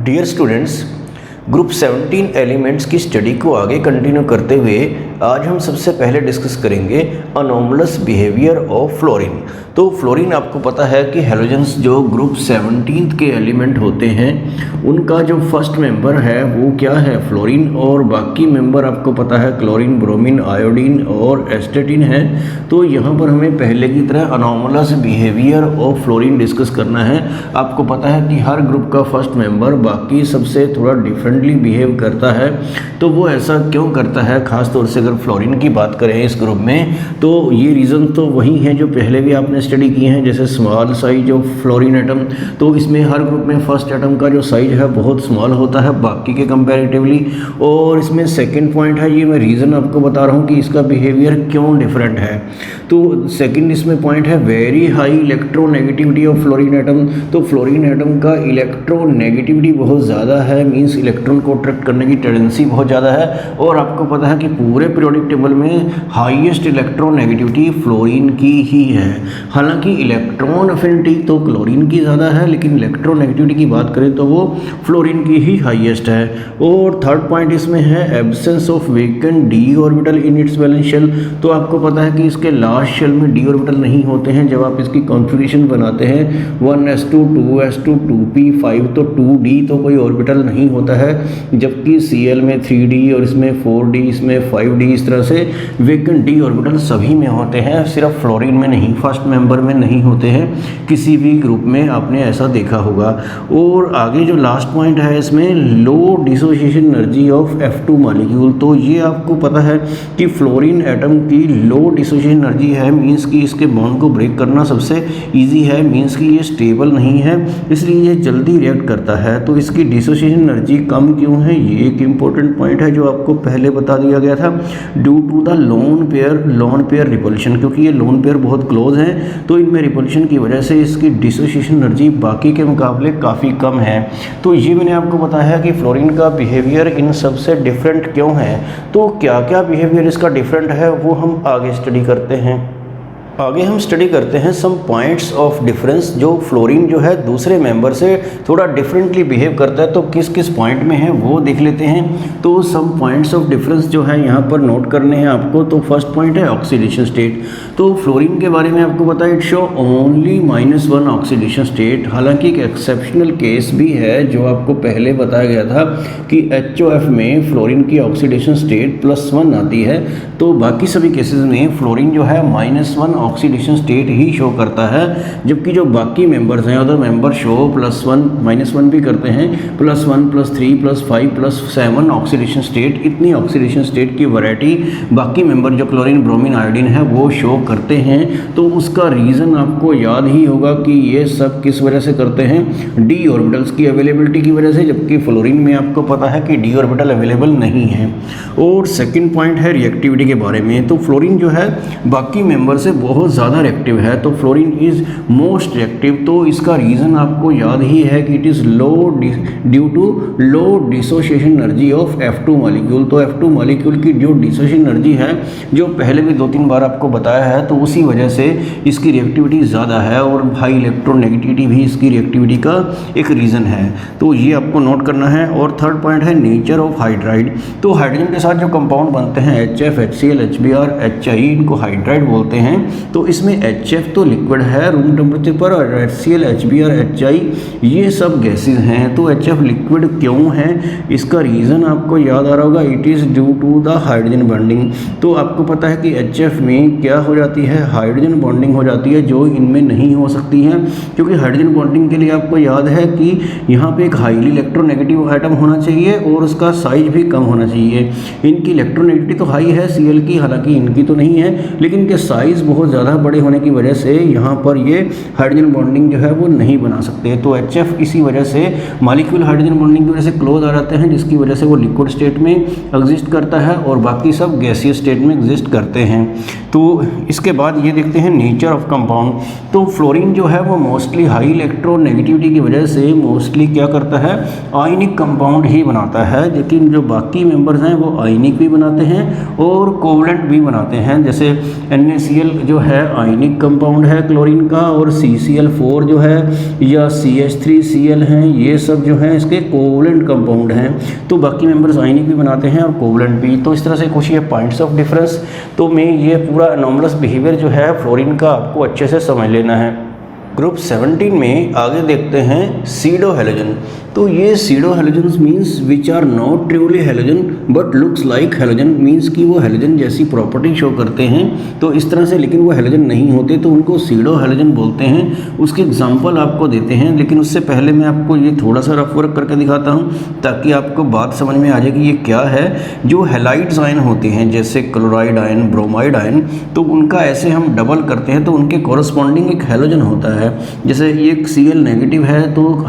Dear students, group 17 elements की study को आगे कंटिन्यू करते हुए आज हम सबसे पहले डिस्कस करेंगे अनोमलस बिहेवियर ऑफ फ्लोरीन। तो फ्लोरीन आपको पता है कि हैलोजेंस जो ग्रुप 17 के एलिमेंट होते हैं उनका जो फर्स्ट मेंबर है वो क्या है, फ्लोरीन, और बाकी मेंबर आपको पता है क्लोरीन, ब्रोमीन, आयोडीन और एस्टेटिन है। तो यहाँ पर हमें पहले की तरह anomalous behaviour of fluorine discuss करना है। आपको पता है कि हर ग्रुप का फर्स्ट मेंबर बाकी सबसे थोड़ा डिफरेंटली बिहेव करता है। तो वो ऐसा क्यों करता है, खास तौर से अगर फ्लोरीन की बात करें इस ग्रुप में, तो ये रीज़न तो वही है जो पहले भी आपने स्टडी की है, जैसे small size of fluorine atom. तो इसमें हर ग्रुप में फर्स्ट एटम का जो साइज है बहुत स्मॉल होता है बाकी के कंपैरेटिवली। और इसमें सेकंड पॉइंट है, ये मैं रीज़न आपको बता रहा हूँ कि इसका बिहेवियर क्यों डिफरेंट है। तो सेकंड इसमें पॉइंट है very high electronegativity of fluorine atom. तो फ्लोरीन एटम का इलेक्ट्रोनेगेटिविटी बहुत ज़्यादा है, मींस इलेक्ट्रॉन को अट्रैक्ट करने की टेंडेंसी बहुत ज़्यादा है। और आपको पता है कि पूरे पीरियोडिक टेबल में हाईएस्ट इलेक्ट्रोनेगेटिविटी फ्लोरीन की ही है। हालांकि इलेक्ट्रॉन अफिनिटी तो क्लोरीन की ज़्यादा है, लेकिन इलेक्ट्रोनेगेटिविटी की बात करें तो वो फ्लोरीन की ही हाईएस्ट है। और थर्ड पॉइंट इसमें है absence of vacant d orbital in its valence shell. तो आपको पता है कि इसके लास्ट शेल में डी ऑर्बिटल नहीं होते हैं। जब आप इसकी कॉन्फ़िगरेशन बनाते हैं 1s2 2s2 2p 5 तो 2d तो कोई ऑर्बिटल नहीं होता है, जबकि Cl में 3d और इसमें 4d, इसमें 5d, इस तरह से वेकेंट डी ऑर्बिटल सभी में होते हैं, सिर्फ फ्लोरीन में नहीं, फर्स्ट मेंबर में नहीं होते हैं। किसी भी ग्रुप में आपने ऐसा देखा होगा। और आगे जो लास्ट पॉइंट है इसमें low dissociation energy of F2 molecule. तो ये आपको पता है कि फ्लोरीन एटम की लो डिसोसिएशन एनर्जी है, मींस कि इसके बॉन्ड को ब्रेक करना सबसे ईजी है, मींस कि ये स्टेबल नहीं है, इसलिए ये जल्दी रिएक्ट करता है। तो इसकी डिसोसिएशन एनर्जी कम क्यों है, ये एक इंपॉर्टेंट पॉइंट है जो आपको पहले बता दिया गया था। Due to the lone pair repulsion, क्योंकि ये लोन पेयर बहुत क्लोज हैं तो इनमें रिपल्शन की वजह से इसकी डिसोसिएशन एनर्जी बाकी के मुकाबले काफ़ी कम है। तो ये मैंने आपको बताया कि फ्लोरीन का बिहेवियर इन सबसे डिफरेंट क्यों है। तो क्या क्या बिहेवियर इसका डिफरेंट है वो हम आगे स्टडी करते हैं। आगे हम स्टडी करते हैं सम पॉइंट्स ऑफ डिफरेंस, जो फ्लोरीन जो है दूसरे मेंबर से थोड़ा डिफरेंटली बिहेव करता है। तो किस किस पॉइंट में है वो देख लेते हैं। तो सम पॉइंट्स ऑफ डिफरेंस जो है यहाँ पर नोट करने हैं आपको। तो फर्स्ट पॉइंट है ऑक्सीडेशन स्टेट। तो फ्लोरीन के बारे में आपको पता है it show only -1 oxidation state. हालांकि एक एक्सेप्शनल केस भी है जो आपको पहले बताया गया था कि HOF में फ्लोरीन की ऑक्सीडेशन स्टेट +1 आती है। तो बाकी सभी केसेस में फ्लोरीन जो है -1 ऑक्सीडेशन स्टेट ही शो करता है, जबकि जो बाकी मेंबर्स हैं अदर मेंबर शो +1 -1 भी करते हैं, +1 +3 +5 +7 ऑक्सीडेशन स्टेट। इतनी ऑक्सीडेशन स्टेट की वैरायटी बाकी मेंबर जो क्लोरीन, ब्रोमीन, आयोडीन है वो शो करते हैं। तो उसका रीज़न आपको याद ही होगा कि ये सब किस वजह से करते हैं, डी ऑर्बिटल्स की अवेलेबिलिटी की वजह से, जबकि फ्लोरीन में आपको पता है कि डी ऑर्बिटल अवेलेबल नहीं है। और सेकेंड पॉइंट है रिएक्टिविटी के बारे में। तो फ्लोरीन जो है बाकी मेंबर से बहुत ज़्यादा रिएक्टिव है। तो फ्लोरीन इज़ मोस्ट रिएक्टिव। तो इसका रीज़न आपको याद ही है कि it is due to low dissociation energy of F2 molecule. तो F2 मॉलिक्यूल की जो डिसोसिएशन एनर्जी है जो पहले भी 2-3 बार आपको बताया है, तो उसी वजह से इसकी रिएक्टिविटी ज़्यादा है और हाई इलेक्ट्रोनेगेटिविटी भी इसकी रिएक्टिविटी का एक रीज़न है। तो ये आपको नोट करना है। और थर्ड पॉइंट है नेचर ऑफ हाइड्राइड। तो हाइड्रोजन के साथ जो कंपाउंड बनते हैं HF, HCl, HBr, HI, इनको हाइड्राइड बोलते हैं। तो इसमें HF तो लिक्विड है रूम टेम्परेचर पर, और HCl, HBr, HI ये सब गैसेज हैं। तो HF लिक्विड क्यों है, इसका रीज़न आपको याद आ रहा होगा, it is due to the hydrogen bonding. तो आपको पता है कि HF में क्या हो जाती है, हाइड्रोजन बॉन्डिंग हो जाती है, जो इनमें नहीं हो सकती है, क्योंकि हाइड्रोजन बॉन्डिंग के लिए आपको याद है कि यहाँ पे एक हाईली इलेक्ट्रोनेगेटिव एटम होना चाहिए और उसका साइज भी कम होना चाहिए। इनकी इलेक्ट्रोनेगेटिविटी तो हाई है Cl की, हालांकि इनकी तो नहीं है, लेकिन इनके साइज़ बहुत ज़्यादा बड़े होने की वजह से यहाँ पर ये हाइड्रोजन बॉन्डिंग जो है वो नहीं बना सकते। तो HF इसी वजह से मॉलिक्यूल हाइड्रोजन बॉन्डिंग की वजह से क्लोज आ जाते हैं, जिसकी वजह से वो लिक्विड स्टेट में एग्जिस्ट करता है और बाकी सब गैसियस स्टेट में एग्जिस्ट करते हैं। तो इसके बाद ये देखते हैं नेचर ऑफ कंपाउंड। तो फ्लोरीन जो है वो मोस्टली हाई इलेक्ट्रोनेगेटिविटी की वजह से मोस्टली क्या करता है, आयनिक कंपाउंड ही बनाता है, लेकिन जो बाकी मेंबर्स हैं वो आयनिक भी बनाते हैं और कोवलेंट भी बनाते हैं। जैसे NaCl जो जो है आयनिक कंपाउंड है क्लोरीन का, और CCl4 जो है या CH3Cl हैं, ये सब जो है इसके कोवलेंट कंपाउंड हैं। तो बाकी मेंबर्स आयनिक भी बनाते हैं और कोवलेंट भी। तो इस तरह से कुछ ये पॉइंट्स ऑफ डिफरेंस, तो मैं ये पूरा एनॉमलस बिहेवियर जो है फ्लोरीन का आपको अच्छे से समझ लेना है। ग्रुप 17 में आगे देखते हैं सीडो हैलोजन। तो ये pseudo halogens means which are not truly halogen but looks like halogen, means कि वो हैलोजन जैसी प्रॉपर्टी शो करते हैं तो इस तरह से, लेकिन वो हैलोजन नहीं होते तो उनको सीडो हैलोजन बोलते हैं। उसके एग्जांपल आपको देते हैं, लेकिन उससे पहले मैं आपको ये थोड़ा सा रफ वर्क करके दिखाता हूँ ताकि आपको बात समझ में आ जाए कि ये क्या है। जो हैलाइड्स आयन होते हैं जैसे क्लोराइड आयन, ब्रोमाइड आयन, तो उनका ऐसे हम डबल करते हैं तो उनके कॉरस्पॉन्डिंग एक हैलोजन होता है। जैसे ये Cl नेगेटिव है तो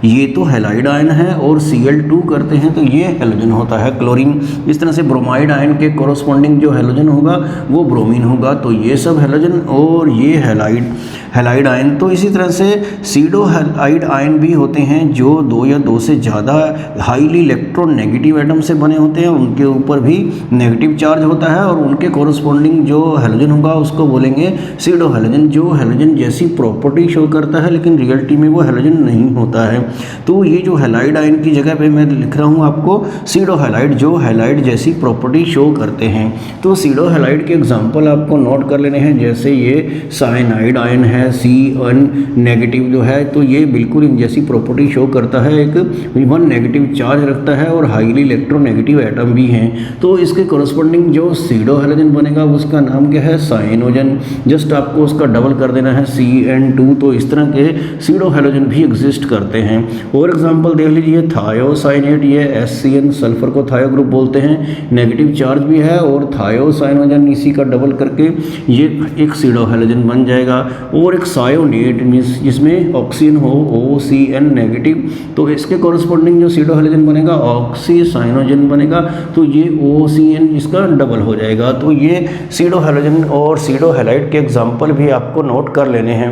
ये तो हैलाइड आयन है, और Cl2 करते हैं तो ये हैलोजन होता है क्लोरीन। इस तरह से ब्रोमाइड आयन के कॉरस्पॉन्डिंग जो हैलोजन होगा वो ब्रोमीन होगा, तो ये सब हैलोजन और ये हैलाइड आयन। तो इसी तरह से सीडो हैलाइड आयन भी होते हैं जो 2 या 2 से ज़्यादा हाईली इलेक्ट्रोनेगेटिव एटम से बने होते हैं, उनके ऊपर भी नेगेटिव चार्ज होता है और उनके कॉरस्पॉन्डिंग जो हैलोजन होगा उसको बोलेंगे सीडो हैलोजन, जो हैलोजन जैसी प्रॉपर्टी शो करता है लेकिन रियलिटी में वो हैलोजन नहीं होता है। तो ये जो हैलाइड आयन की जगह पे मैं लिख रहा हूँ आपको सीडो हैलाइड, जो हैलाइड जैसी प्रॉपर्टी शो करते हैं। तो सीडो हैलाइड के एग्जाम्पल आपको नोट कर लेने हैं, जैसे ये साइनाइड आयन है Cn नेगेटिव जो है, तो ये बिल्कुल इन जैसी प्रॉपर्टी शो करता है, एक 1 नेगेटिव चार्ज रखता है और हाईली इलेक्ट्रोनेगेटिव एटम भी हैं। तो इसके कॉरस्पॉन्डिंग जो सीडो हैलोजन बनेगा उसका नाम क्या है, साइनोजन। जस्ट आपको उसका डबल कर देना है Cn2। तो इस तरह के सीडो हैलोजन भी एग्जिस्ट करते हैं। और एग्जांपल देख लीजिए थायोसाइनेट, ये SCN सल्फर को थायो ग्रुप बोलते हैं, नेगेटिव चार्ज भी है, और थायोसाइनोजन इसी का डबल करके ये एक सीडो हैलोजन बन जाएगा। और एक सायोनेट मीन्स जिसमें ऑक्सीजन हो OCN नेगेटिव, तो इसके कॉरस्पॉन्डिंग जो सीडो हैलोजन बनेगा ऑक्सीसाइनोजन बनेगा, तो ये OCN इसका डबल हो जाएगा। तो ये सीडो हैलोजन और सीडो हैलाइड के एग्जाम्पल भी आपको नोट कर लेने हैं।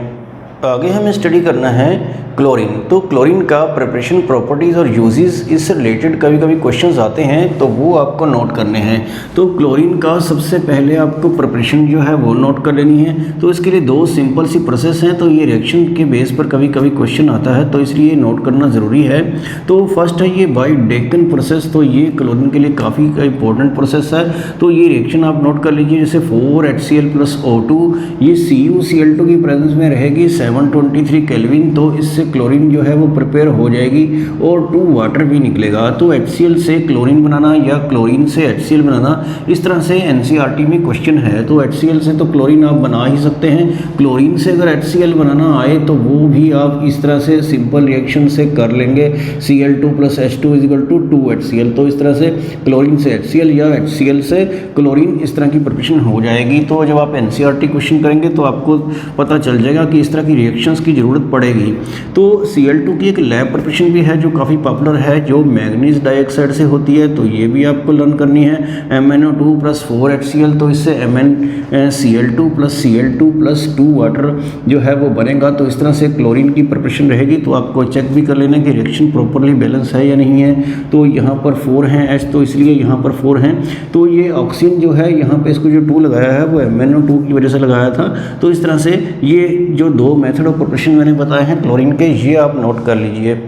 आगे हमें स्टडी करना है क्लोरीन। तो क्लोरीन का प्रिपरेशन, प्रॉपर्टीज़ और यूजेस, इससे रिलेटेड कभी कभी क्वेश्चंस आते हैं तो वो आपको नोट करने हैं। तो क्लोरीन का सबसे पहले आपको प्रिपरेशन जो है वो नोट कर लेनी है। तो इसके लिए 2 सिंपल सी प्रोसेस हैं, तो ये रिएक्शन के बेस पर कभी कभी क्वेश्चन आता है तो इसलिए नोट करना ज़रूरी है। तो फर्स्ट है ये वाइट-डेकन प्रोसेस, तो ये क्लोरीन के लिए काफ़ी इंपॉर्टेंट प्रोसेस है। तो ये रिएक्शन आप नोट कर लीजिए, जैसे 4HCl + O2, ये CuCl2 की प्रेजेंस में रहेगी 723 केल्विन, तो इससे क्लोरीन जो है वो प्रिपेयर हो जाएगी और 2 वाटर भी निकलेगा। तो HCl से क्लोरीन बनाना या क्लोरीन से HCl बनाना, इस तरह से NCERT में क्वेश्चन है। तो HCl से तो क्लोरीन आप बना ही सकते हैं, क्लोरीन से अगर HCl बनाना आए तो वो भी आप इस तरह से सिंपल रिएक्शन से कर लेंगे, Cl2 + H2 = 2HCl। तो इस तरह से क्लोरीन से HCl या HCl से क्लोरीन, इस तरह की प्रिपरेशन हो जाएगी। तो जब आप NCERT क्वेश्चन करेंगे तो आपको पता चल जाएगा कि इस तरह की रिएक्शंस की ज़रूरत पड़ेगी। तो Cl2 की एक लैब प्रिपरेशन भी है जो काफ़ी पॉपुलर है, जो मैग्नीज डाइऑक्साइड से होती है, तो ये भी आपको लर्न करनी है। MnO2 + 4HCl, तो इससे MnCl2 + Cl2 + 2 वाटर जो है वो बनेगा। तो इस तरह से क्लोरीन की प्रिपरेशन रहेगी। तो आपको चेक भी कर लेना कि रिएक्शन प्रॉपरली बैलेंस है या नहीं है। तो यहाँ पर 4 हैं H, तो इसलिए यहाँ पर 4 हैं। तो ये ऑक्सीजन जो है यहाँ पे इसको जो 2 लगाया है वो MnO2 की वजह से लगाया था। तो इस तरह से ये जो 2 मेथड ऑफ प्रिपरेशन मैंने बताए हैं क्लोरीन के, ये आप नोट कर लीजिए।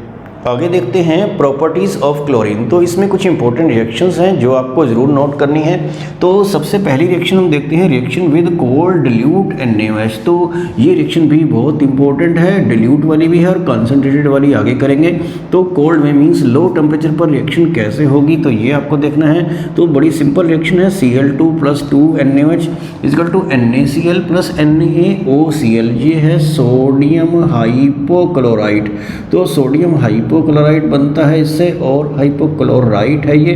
आगे देखते हैं प्रॉपर्टीज़ ऑफ क्लोरीन। तो इसमें कुछ इंपॉर्टेंट रिएक्शंस हैं जो आपको ज़रूर नोट करनी है। तो सबसे पहली रिएक्शन हम देखते हैं reaction with cold dilute NaOH। तो ये रिएक्शन भी बहुत इंपॉर्टेंट है, डिल्यूट वाली भी है और कंसनट्रेटेड वाली आगे करेंगे। तो कोल्ड में मीन्स लो टेम्परेचर पर रिएक्शन कैसे होगी, तो ये आपको देखना है। तो बड़ी सिंपल रिएक्शन है, Cl2 + 2 NaOH = NaCl + NaOCl। ये है सोडियम हाइपोक्लोराइड। तो सोडियम हाइपोक्लोराइड बनता है इससे, और हाइपोक्लोराइट है ये,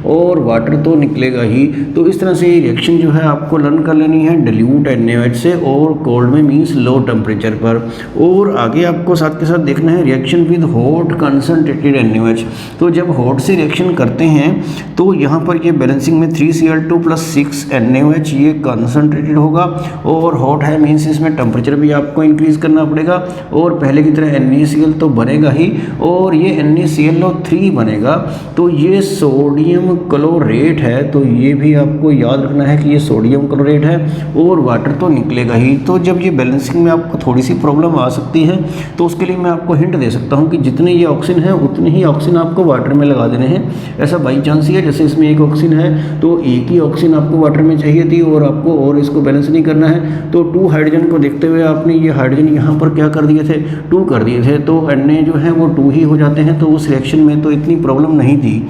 और वाटर तो निकलेगा ही। तो इस तरह से ये रिएक्शन जो है आपको लर्न कर लेनी है डिल्यूट NaOH से, और कोल्ड में मीन्स लो टेम्परेचर पर। और आगे आपको साथ के साथ देखना है reaction with hot concentrated NaOH। तो जब हॉट से रिएक्शन करते हैं तो यहाँ पर ये बैलेंसिंग में 3Cl2 + 6 NaOH ये कंसनट्रेटेड होगा, और हॉट है मीन्स इसमें टेम्परेचर भी आपको इंक्रीज़ करना पड़ेगा, और पहले की तरह NaCl तो बनेगा ही, और और ये NaClO3 बनेगा। तो ये सोडियम क्लोरेट है, तो ये भी आपको याद रखना है कि ये सोडियम क्लोरेट है और वाटर तो निकलेगा ही। तो जब ये बैलेंसिंग में आपको थोड़ी सी प्रॉब्लम आ सकती है तो उसके लिए मैं आपको हिंट दे सकता हूँ कि जितने ये ऑक्सीजन है उतने ही ऑक्सीजन आपको वाटर में लगा देने हैं। ऐसा बाई चांस ही है, जैसे इसमें एक ऑक्सीजन है तो एक ही ऑक्सीजन आपको वाटर में चाहिए थी और आपको और इसको बैलेंस नहीं करना है, तो 2 हाइड्रोजन को देखते हुए आपने ये हाइड्रोजन यहाँ पर क्या कर दिए थे, 2 कर दिए थे, तो Na जो है वो 2 ही हो जाते हैं। तो उस रिएक्शन में तो इतनी प्रॉब्लम नहीं थी।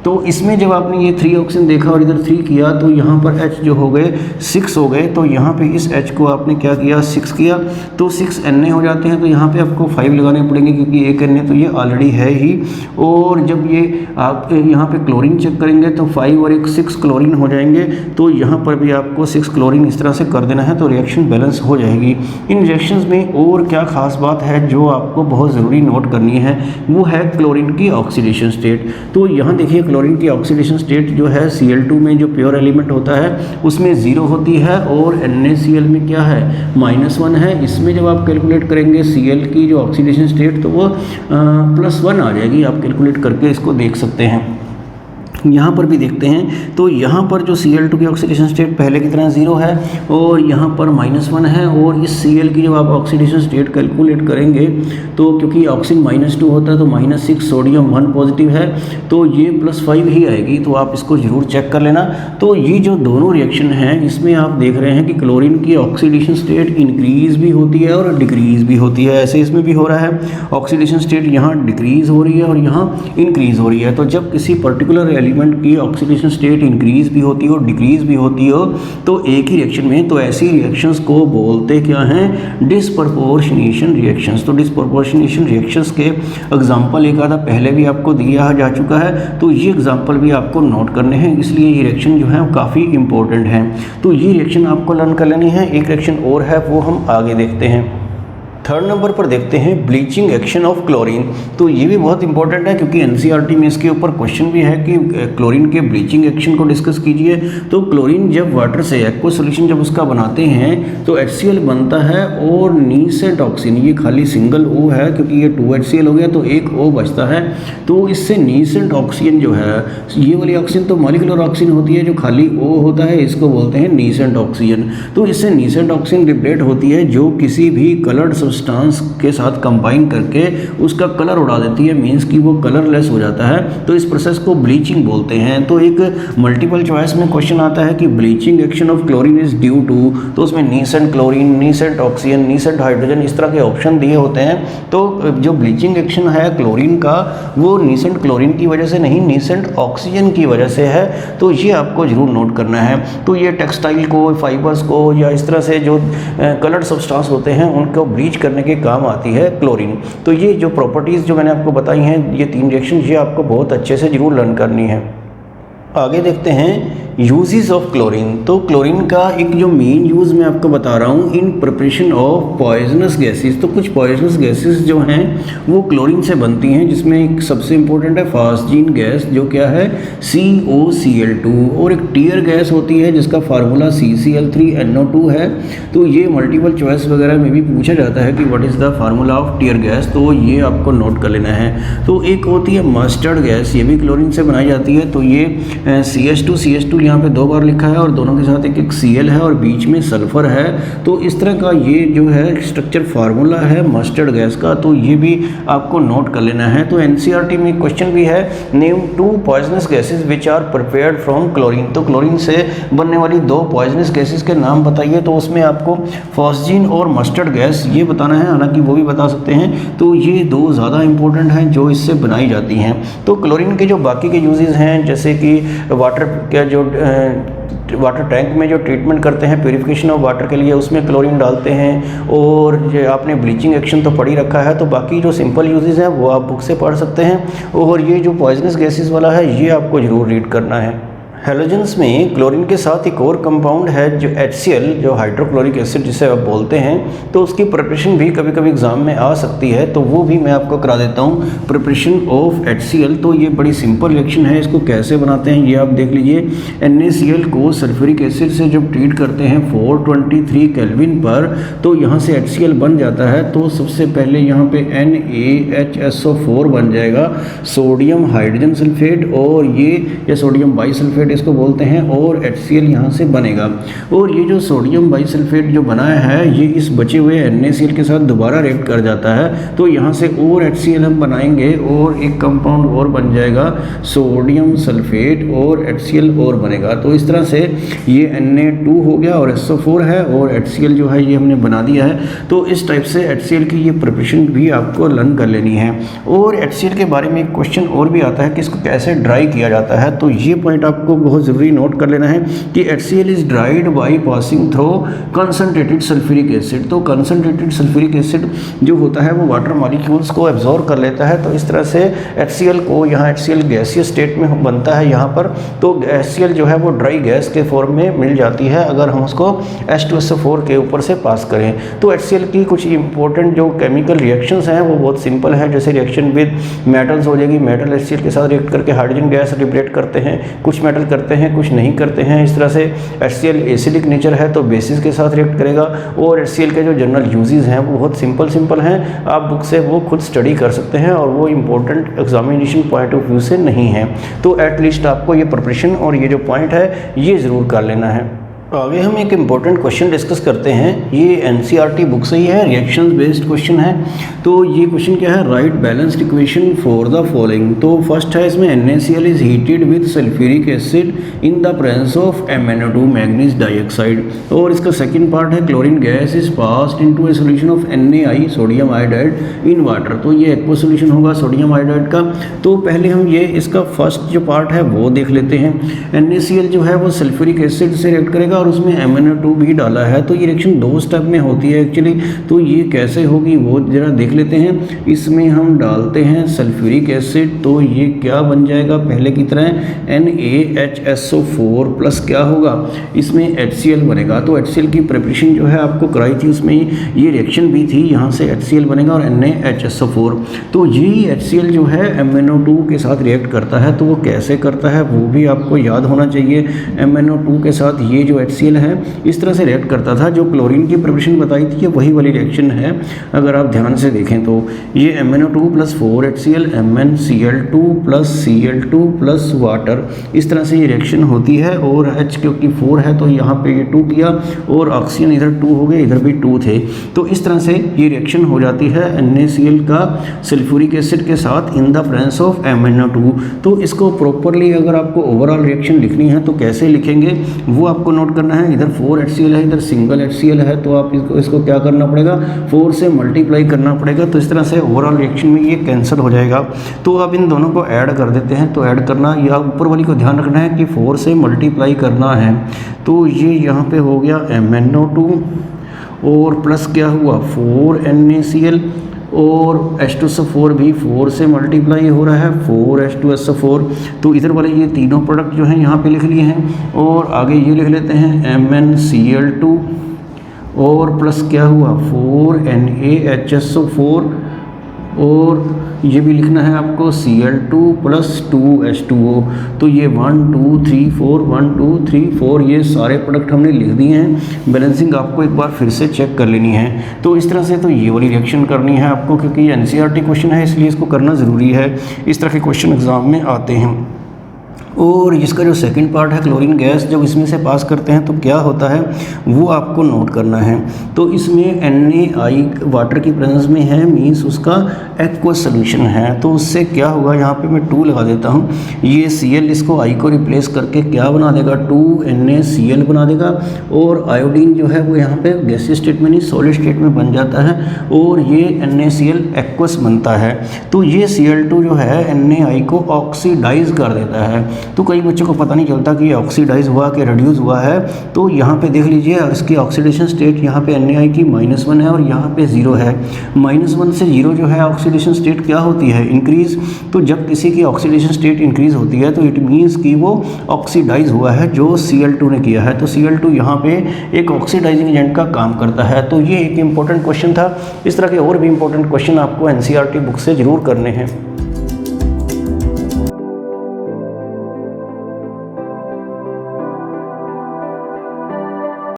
तो इसमें जब आपने ये 3 ऑक्सीजन देखा और इधर 3 किया तो यहाँ पर H जो हो गए 6 हो गए, तो यहाँ पे इस H को आपने क्या किया 6 किया, तो 6 Na हो जाते हैं। तो यहाँ पे आपको 5 लगाने पड़ेंगे क्योंकि एक Na तो ये ऑलरेडी है ही। और जब ये आप यहाँ पे क्लोरीन चेक करेंगे तो 5 और एक 6 क्लोरीन हो जाएंगे, तो यहाँ पर भी आपको 6 क्लोरीन इस तरह से कर देना है, तो रिएक्शन बैलेंस हो जाएगी। इन रिएक्शंस में और क्या खास बात है जो आपको बहुत ज़रूरी नोट करनी है, वो है क्लोरीन की ऑक्सीडेशन स्टेट। तो यहाँ देखिए क्लोरीन की ऑक्सीडेशन स्टेट जो है Cl2 में जो प्योर एलिमेंट होता है उसमें 0 होती है और NaCl में क्या है -1 है। इसमें जब आप कैलकुलेट करेंगे Cl की जो ऑक्सीडेशन स्टेट तो वो +1 आ जाएगी। आप कैलकुलेट करके इसको देख सकते हैं। यहाँ पर भी देखते हैं तो यहाँ पर जो Cl2 की ऑक्सीडेशन स्टेट पहले की तरह 0 है और यहाँ पर -1 है। और इस Cl की जब आप ऑक्सीडेशन स्टेट कैलकुलेट करेंगे तो क्योंकि ऑक्सीजन -2 होता है तो -6 सोडियम 1 पॉजिटिव है, तो ये +5 ही आएगी। तो आप इसको ज़रूर चेक कर लेना। तो ये जो दोनों रिएक्शन हैं इसमें आप देख रहे हैं कि क्लोरीन की ऑक्सीडेशन स्टेट इंक्रीज़ भी होती है और डिक्रीज़ भी होती है। ऐसे इसमें भी हो रहा है, ऑक्सीडेशन स्टेट यहाँ डिक्रीज़ हो रही है और यहाँ इंक्रीज़ हो रही है। तो जब किसी पर्टिकुलर एलिमेंट की ऑक्सीडेशन स्टेट इंक्रीज भी होती हो डिक्रीज भी होती हो तो एक ही रिएक्शन में, तो ऐसी रिएक्शंस को बोलते क्या हैं, डिस्प्रपोर्शनेशन रिएक्शंस। तो डिस्प्रपोर्शनेशन रिएक्शंस के एग्जांपल एक आधा पहले भी आपको दिया जा चुका है, तो ये एग्जांपल भी आपको नोट करने हैं, इसलिए ये रिएक्शन जो है काफ़ी इंपॉर्टेंट है। तो ये रिएक्शन आपको लर्न कर लेनी है। एक रिएक्शन और है वो हम आगे देखते हैं। 3rd नंबर पर देखते हैं ब्लीचिंग एक्शन ऑफ क्लोरीन। तो ये भी बहुत इंपॉर्टेंट है क्योंकि NCERT में इसके ऊपर क्वेश्चन भी है कि क्लोरीन के ब्लीचिंग एक्शन को डिस्कस कीजिए। तो क्लोरीन जब वाटर से एक्वा सोल्यूशन जब उसका बनाते हैं तो HCl बनता है और नीसेंट ऑक्सीजन, ये खाली सिंगल O है क्योंकि ये 2HCl हो गया तो एक O बचता है। तो इससे नीसेंट ऑक्सीजन जो है, ये वाली ऑक्सीजन तो मॉलिक्यूलर ऑक्सीजन होती है, जो खाली O होता है इसको बोलते हैं नीसेंट ऑक्सीजन। तो इससे नीसेंट ऑक्सीजन लिबरेट होती है जो किसी भी कलर्ड सब्सटेंस के साथ कंबाइन करके उसका कलर उड़ा देती है, मींस कि वो कलरलेस हो जाता है। तो इस प्रोसेस को ब्लीचिंग बोलते हैं। तो एक मल्टीपल चॉइस में क्वेश्चन आता है कि bleaching action of chlorine is due to, तो उसमें nascent chlorine, nascent oxygen, nascent hydrogen इस तरह के ऑप्शन दिए होते हैं। तो जो ब्लीचिंग एक्शन है क्लोरीन का वो नीसेंट क्लोरीन की वजह से नहीं, नीसेंट ऑक्सीजन की वजह से है। तो ये आपको जरूर नोट करना है। तो ये टेक्सटाइल को, फाइबर्स को या इस तरह से जो कलर्ड सब्सटेंस होते हैं उनको ब्लीच करने के काम आती है क्लोरीन। तो ये जो प्रॉपर्टीज़ जो मैंने आपको बताई हैं, ये 3 रिएक्शन, ये आपको बहुत अच्छे से जरूर लर्न करनी है। आगे देखते हैं यूजेस ऑफ क्लोरीन। तो क्लोरीन का एक जो मेन यूज़ मैं आपको बता रहा हूँ, in preparation of poisonous gases. तो कुछ पॉइजनस गैसेस जो हैं वो क्लोरीन से बनती हैं, जिसमें एक सबसे इंपॉर्टेंट है फास्जीन गैस जो क्या है COCl2, और एक टीयर गैस होती है जिसका फार्मूला CCl3NO2 है। तो ये मल्टीपल चॉइस वगैरह में भी पूछा जाता है कि what is the formula of tear gas, तो ये आपको नोट कर लेना है। तो एक होती है मस्टर्ड गैस, ये भी क्लोरीन से बनाई जाती है। तो ये CH2 यहाँ पे 2 बार लिखा है और दोनों के साथ एक Cl है और बीच में सल्फर है। तो इस तरह का ये जो है स्ट्रक्चर फार्मूला है मस्टर्ड गैस का, तो ये भी आपको नोट कर लेना है। तो NCERT में क्वेश्चन भी है, name 2 poisonous gases which are prepared from chlorine. तो क्लोरीन से बनने वाली 2 पॉइजनस गैसेस के नाम बताइए। तो उसमें आपको फॉस्जीन और मस्टर्ड गैस ये बताना है, हालांकि वो भी बता सकते हैं। तो ये 2 ज़्यादा इंपॉर्टेंट हैं जो इससे बनाई जाती हैं। तो क्लोरीन के जो बाकी के यूजेस हैं, जैसे कि वाटर का जो वाटर टैंक में जो ट्रीटमेंट करते हैं प्यूरिफिकेशन ऑफ वाटर के लिए, उसमें क्लोरीन डालते हैं। और जो आपने ब्लीचिंग एक्शन तो पढ़ ही रखा है, तो बाकी जो सिंपल यूजेस हैं वो आप बुक से पढ़ सकते हैं। और ये जो पॉइजनस गैसेस वाला है ये आपको ज़रूर रीड करना है। हैलोजेंस में क्लोरीन के साथ एक और कंपाउंड है जो HCl, जो हाइड्रोक्लोरिक एसिड जिसे आप बोलते हैं, तो उसकी प्रिपरेशन भी कभी कभी एग्जाम में आ सकती है, तो वो भी मैं आपको करा देता हूँ। प्रिपरेशन ऑफ HCl, तो ये बड़ी सिंपल रिएक्शन है। इसको कैसे बनाते हैं ये आप देख लीजिए। NaCl को सल्फ्यूरिक एसिड से जब ट्रीट करते हैं 423 केल्विन पर, तो यहाँ से HCl बन जाता है। तो सबसे पहले यहाँ पे NaHSO4 बन जाएगा, सोडियम हाइड्रोजन सल्फेट, और ये सोडियम बाइसल्फेट इसको बोलते हैं, और HCl यहाँ से बनेगा। और ये जो सोडियम बाइसल्फेट जो बनाया है, ये इस बचे हुए NaCl के साथ दोबारा रिएक्ट कर जाता है, तो यहाँ से और HCl हम बनाएंगे और एक कंपाउंड और बन जाएगा सोडियम सल्फेट, और HCl और बनेगा। तो इस तरह से ये Na2 हो गया और SO4 है, और HCl जो है ये हमने बना दिया है। तो इस टाइप से HCl की ये प्रिपरेशन भी आपको लर्न कर लेनी है। और HCl के बारे में एक क्वेश्चन और भी आता है कि इसको कैसे ड्राई किया जाता है, तो ये पॉइंट आपको बहुत ज़रूरी नोट कर लेना है कि HCl is dried by passing through concentrated sulphuric acid. तो कंसनट्रेटेड सल्फ्यूरिक एसिड जो होता है वो वाटर मॉलिक्यूल्स को एब्जॉर्ब कर लेता है। तो इस तरह से HCl को, यहाँ HCl गैसियस स्टेट में बनता है यहाँ पर, तो HCl जो है वो ड्राई गैस के फॉर्म में मिल जाती है अगर हम उसको H2SO4 के ऊपर से पास करें। तो HCl की कुछ इंपॉर्टेंट जो केमिकल रिएक्शंस हैं वो बहुत सिंपल है। जैसे रिएक्शन विद मेटल्स हो जाएगी, मेटल HCl के साथ रिएक्ट करके हाइड्रोजन गैस लिबरेट करते हैं, कुछ मेटल करते हैं कुछ नहीं करते हैं। इस तरह से HCl एसिडिक नेचर है तो बेसिस के साथ रिएक्ट करेगा। और HCl के जो जनरल यूजेस हैं वो बहुत सिंपल हैं, आप बुक से वो खुद स्टडी कर सकते हैं, और वो important examination point of view से नहीं है। तो एटलीस्ट आपको ये प्रिपरेशन और ये जो पॉइंट है ये ज़रूर कर लेना है। आगे हम एक इम्पोर्टेंट क्वेश्चन डिस्कस करते हैं। ये NCERT बुक से ही है, रिएक्शंस बेस्ड क्वेश्चन है। तो ये क्वेश्चन क्या है, right balanced equation for the following. तो फर्स्ट है इसमें NaCl is heated with sulphuric acid in the presence of MnO2 manganese dioxide. और इसका सेकंड पार्ट है chlorine gas is passed into A solution of NaI sodium iodide in water. तो ये aqua solution होगा sodium iodide का। तो पहले हम ये इसका फर्स्ट जो पार्ट है वो देख लेते हैं। NaCl जो है वो सल्फ्यूरिक एसिड से रिएक्ट करेगा और उसमें MnO2 भी डाला है। तो ये रिएक्शन दो स्टेप में होती है एक्चुअली। तो ये कैसे होगी वो जरा देख लेते हैं। इसमें हम डालते हैं सल्फ्यूरिक एसिड, तो ये क्या बन जाएगा पहले की तरह NaHSO4 प्लस क्या होगा, इसमें HCl बनेगा। तो HCl की प्रिपरेशन जो है आपको कराई थी, उसमें ये रिएक्शन भी थी, यहाँ से HCl बनेगा और NaHSO4। तो यही HCl जो है MnO2 के साथ रिएक्ट करता है। तो वो कैसे करता है वो भी आपको याद होना चाहिए। MnO2 के साथ ये जो HCl है इस तरह से रिएक्ट करता था। जो क्लोरीन की प्रिपरेशन बताई थी ये वही वाली रिएक्शन है अगर आप ध्यान से देखें तो। ये MnO2 plus 4HCl MnCl2 plus Cl2 plus water, इस तरह से ये रिएक्शन होती है। और H क्योंकि 4 है तो यहाँ पे ये 2 किया, और ऑक्सीजन इधर 2 हो गए, इधर भी 2 थे। तो इस तरह से ये रिएक्शन हो जाती है NaCl का सल्फ्यूरिक एसिड के साथ in the presence of MnO2। तो इसको प्रॉपरली अगर आपको ओवरऑल रिएक्शन लिखनी है तो कैसे लिखेंगे वो आपको नोट करना है। इधर 4HCl है, इधर सिंगल HCl है, तो आप इसको क्या करना पड़ेगा, 4 से मल्टीप्लाई करना पड़ेगा। तो इस तरह से ओवरऑल रिएक्शन में ये कैंसिल हो जाएगा। तो अब इन दोनों को ऐड कर देते हैं। तो ऐड करना, या ऊपर वाली को ध्यान रखना है कि 4 से मल्टीप्लाई करना है। तो ये यहाँ पे हो गया MnO2 और प्लस क्या हुआ 4NaCl, और H2SO4 भी 4 से मल्टीप्लाई हो रहा है 4H2SO4। तो इधर वाले ये तीनों प्रोडक्ट जो हैं यहाँ पे लिख लिए हैं, और आगे ये लिख लेते हैं MnCl2 और प्लस क्या हुआ 4NaHSO4, और ये भी लिखना है आपको Cl2 प्लस 2H2O। तो ये 1 2 3 4 1 2 3 4 ये सारे प्रोडक्ट हमने लिख दिए हैं। बैलेंसिंग आपको एक बार फिर से चेक कर लेनी है। तो इस तरह से तो ये वाली रिएक्शन करनी है आपको, क्योंकि ये NCERT क्वेश्चन है इसलिए इसको करना ज़रूरी है। इस तरह के क्वेश्चन एग्ज़ाम में आते हैं। और इसका जो सेकंड पार्ट है क्लोरीन गैस, जब इसमें से पास करते हैं तो क्या होता है वो आपको नोट करना है। तो इसमें NaI वाटर की प्रेजेंस में है, मीन्स उसका एक्वस सोल्यूशन है। तो उससे क्या होगा, यहाँ पे मैं 2 लगा देता हूँ। ये Cl इसको I को रिप्लेस करके क्या बना देगा 2NaCl बना देगा, और आयोडीन जो है वो यहाँ पे गैसीय स्टेट में नहीं सॉलिड स्टेट में बन जाता है, और ये NaCl एक्वस बनता है। तो ये Cl2 जो है NaI को ऑक्सीडाइज कर देता है। तो कई बच्चों को पता नहीं चलता कि ये ऑक्सीडाइज हुआ कि रिड्यूस हुआ है। तो यहाँ पे देख लीजिए इसकी ऑक्सीडेशन स्टेट यहाँ पे Na की -1 है और यहाँ पे 0 है। -1 से 0 जो है ऑक्सीडेशन स्टेट क्या होती है, इंक्रीज। तो जब किसी की ऑक्सीडेशन स्टेट इंक्रीज होती है तो इट मीन्स कि वो ऑक्सीडाइज हुआ है जो Cl2 ने किया है। तो Cl2 यहाँ पे एक ऑक्सीडाइजिंग एजेंट का काम करता है। तो ये एक इंपॉर्टेंट क्वेश्चन था। इस तरह के और भी इंपॉर्टेंट क्वेश्चन आपको NCERT बुक से जरूर करने हैं।